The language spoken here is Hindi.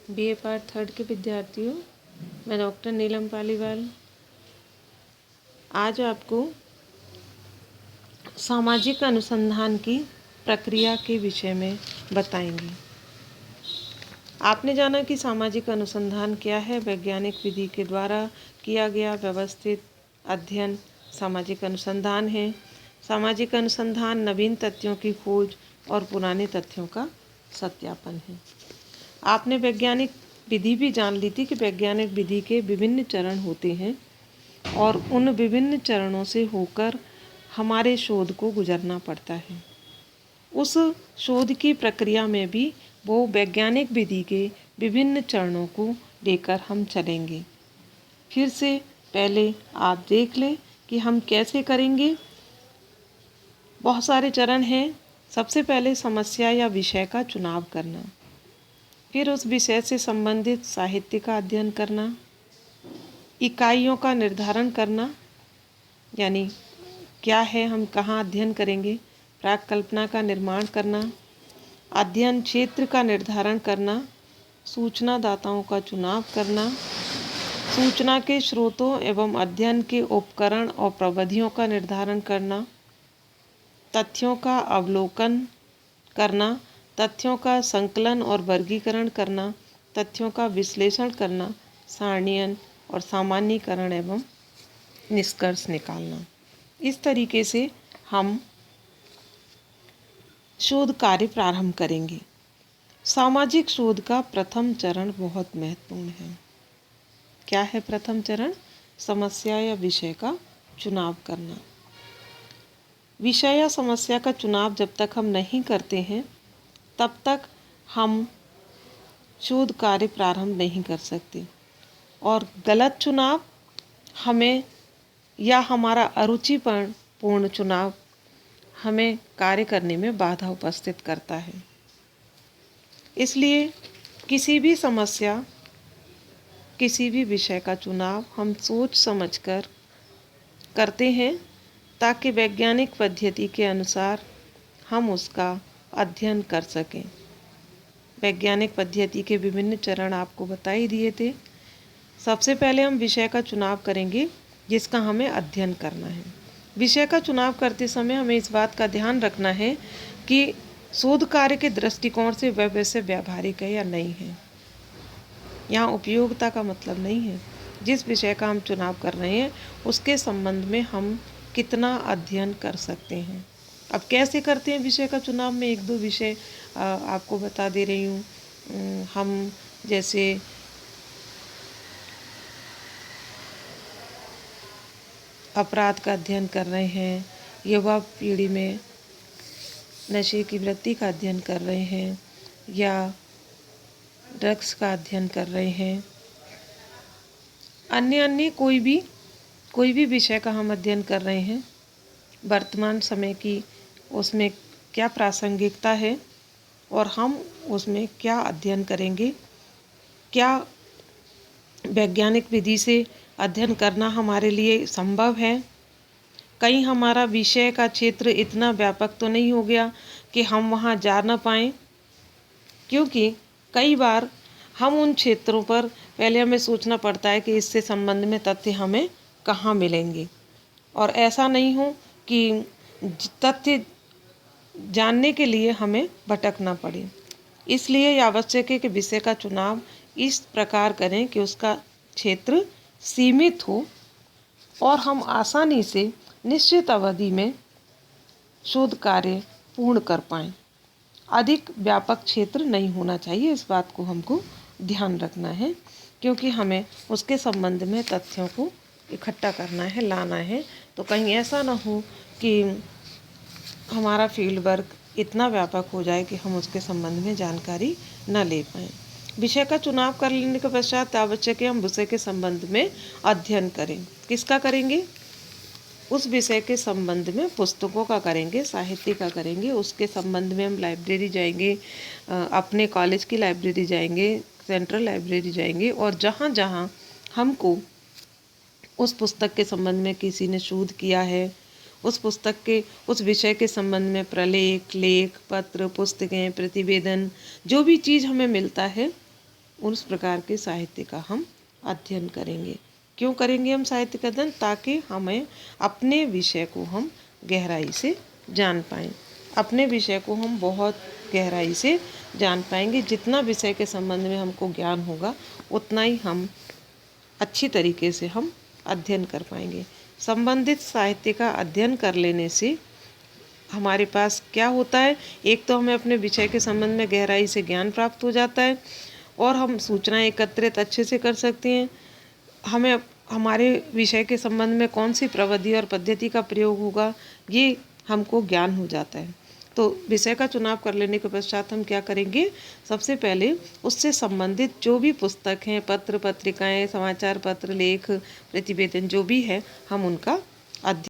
बीए पार्ट 3 के विद्यार्थियों, मैं डॉक्टर नीलम पालीवाल आज आपको सामाजिक अनुसंधान की प्रक्रिया के विषय में बताएंगी। आपने जाना कि सामाजिक अनुसंधान क्या है। वैज्ञानिक विधि के द्वारा किया गया व्यवस्थित अध्ययन सामाजिक अनुसंधान है। सामाजिक अनुसंधान नवीन तथ्यों की खोज और पुराने तथ्यों का सत्यापन है। आपने वैज्ञानिक विधि भी जान ली थी कि वैज्ञानिक विधि के विभिन्न चरण होते हैं और उन विभिन्न चरणों से होकर हमारे शोध को गुजरना पड़ता है। उस शोध की प्रक्रिया में भी वो वैज्ञानिक विधि के विभिन्न चरणों को लेकर हम चलेंगे। फिर से पहले आप देख लें कि हम कैसे करेंगे। बहुत सारे चरण हैं। सबसे पहले समस्या या विषय का चुनाव करना, फिर उस विषय से संबंधित साहित्य का अध्ययन करना, इकाइयों का निर्धारण करना, यानी क्या है, हम कहाँ अध्ययन करेंगे, प्राक कल्पना का निर्माण करना, अध्ययन क्षेत्र का निर्धारण करना, सूचना दाताओं का चुनाव करना, सूचना के स्रोतों एवं अध्ययन के उपकरण और प्रविधियों का निर्धारण करना, तथ्यों का अवलोकन करना, तथ्यों का संकलन और वर्गीकरण करना, तथ्यों का विश्लेषण करना, सारणीयन और सामान्यीकरण एवं निष्कर्ष निकालना। इस तरीके से हम शोध कार्य प्रारंभ करेंगे। सामाजिक शोध का प्रथम चरण बहुत महत्वपूर्ण है। क्या है प्रथम चरण? समस्या या विषय का चुनाव करना। विषय या समस्या का चुनाव जब तक हम नहीं करते हैं तब तक हम शोध कार्य प्रारंभ नहीं कर सकते, और गलत चुनाव हमें या हमारा अरुचिपूर्ण चुनाव हमें कार्य करने में बाधा उपस्थित करता है। इसलिए किसी भी समस्या, किसी भी विषय का चुनाव हम सोच समझकर करते हैं ताकि वैज्ञानिक पद्धति के अनुसार हम उसका अध्ययन कर सकें। वैज्ञानिक पद्धति के विभिन्न चरण आपको बता ही दिए थे। सबसे पहले हम विषय का चुनाव करेंगे जिसका हमें अध्ययन करना है। विषय का चुनाव करते समय हमें इस बात का ध्यान रखना है कि शोध कार्य के दृष्टिकोण से वह विषय व्यावहारिक है या नहीं है। यहाँ उपयोगिता का मतलब नहीं है। जिस विषय का हम चुनाव कर रहे हैं उसके संबंध में हम कितना अध्ययन कर सकते हैं। अब कैसे करते हैं विषय का चुनाव? में एक दो विषय आपको बता दे रही हूँ। हम जैसे अपराध का अध्ययन कर रहे हैं, युवा पीढ़ी में नशे की वृत्ति का अध्ययन कर रहे हैं, या ड्रग्स का अध्ययन कर रहे हैं, अन्य कोई भी विषय का हम अध्ययन कर रहे हैं, वर्तमान समय की उसमें क्या प्रासंगिकता है और हम उसमें क्या अध्ययन करेंगे, क्या वैज्ञानिक विधि से अध्ययन करना हमारे लिए संभव है। कहीं हमारा विषय का क्षेत्र इतना व्यापक तो नहीं हो गया कि हम वहाँ जा न पाएँ, क्योंकि कई बार हम उन क्षेत्रों पर पहले हमें सोचना पड़ता है कि इससे संबंध में तथ्य हमें कहाँ मिलेंगे, और ऐसा नहीं हो कि तथ्य जानने के लिए हमें भटकना पड़े। इसलिए आवश्यक है कि विषय का चुनाव इस प्रकार करें कि उसका क्षेत्र सीमित हो और हम आसानी से निश्चित अवधि में शोध कार्य पूर्ण कर पाएँ। अधिक व्यापक क्षेत्र नहीं होना चाहिए, इस बात को हमको ध्यान रखना है, क्योंकि हमें उसके संबंध में तथ्यों को इकट्ठा करना है, लाना है। तो कहीं ऐसा ना हो कि हमारा फील्ड वर्क इतना व्यापक हो जाए कि हम उसके संबंध में जानकारी न ले पाएँ। विषय का चुनाव कर लेने के पश्चात आवश्यक है हम विषय के संबंध में अध्ययन करें। किसका करेंगे? उस विषय के संबंध में पुस्तकों का करेंगे, साहित्य का करेंगे। उसके संबंध में हम लाइब्रेरी जाएंगे, अपने कॉलेज की लाइब्रेरी जाएंगे, सेंट्रल लाइब्रेरी जाएंगे, और जहाँ जहाँ हमको उस पुस्तक के संबंध में किसी ने शोध किया है, उस पुस्तक के उस विषय के संबंध में प्रलेख, लेख, पत्र, पुस्तकें, प्रतिवेदन, जो भी चीज़ हमें मिलता है उस प्रकार के साहित्य का हम अध्ययन करेंगे। क्यों करेंगे हम साहित्य का अध्ययन? ताकि हमें अपने विषय को हम गहराई से जान पाएँ। अपने विषय को हम बहुत गहराई से जान पाएंगे। जितना विषय के संबंध में हमको ज्ञान होगा उतना ही हम अच्छी तरीके से हम अध्ययन कर पाएंगे। संबंधित साहित्य का अध्ययन कर लेने से हमारे पास क्या होता है, एक तो हमें अपने विषय के संबंध में गहराई से ज्ञान प्राप्त हो जाता है और हम सूचनाएं एकत्रित अच्छे से कर सकते हैं। हमें हमारे विषय के संबंध में कौन सी प्रविधि और पद्धति का प्रयोग होगा ये हमको ज्ञान हो जाता है। तो विषय का चुनाव कर लेने के पश्चात हम क्या करेंगे, सबसे पहले उससे संबंधित जो भी पुस्तक हैं, पत्र पत्रिकाएं, समाचार पत्र, लेख, प्रतिवेदन जो भी है हम उनका अध्ययन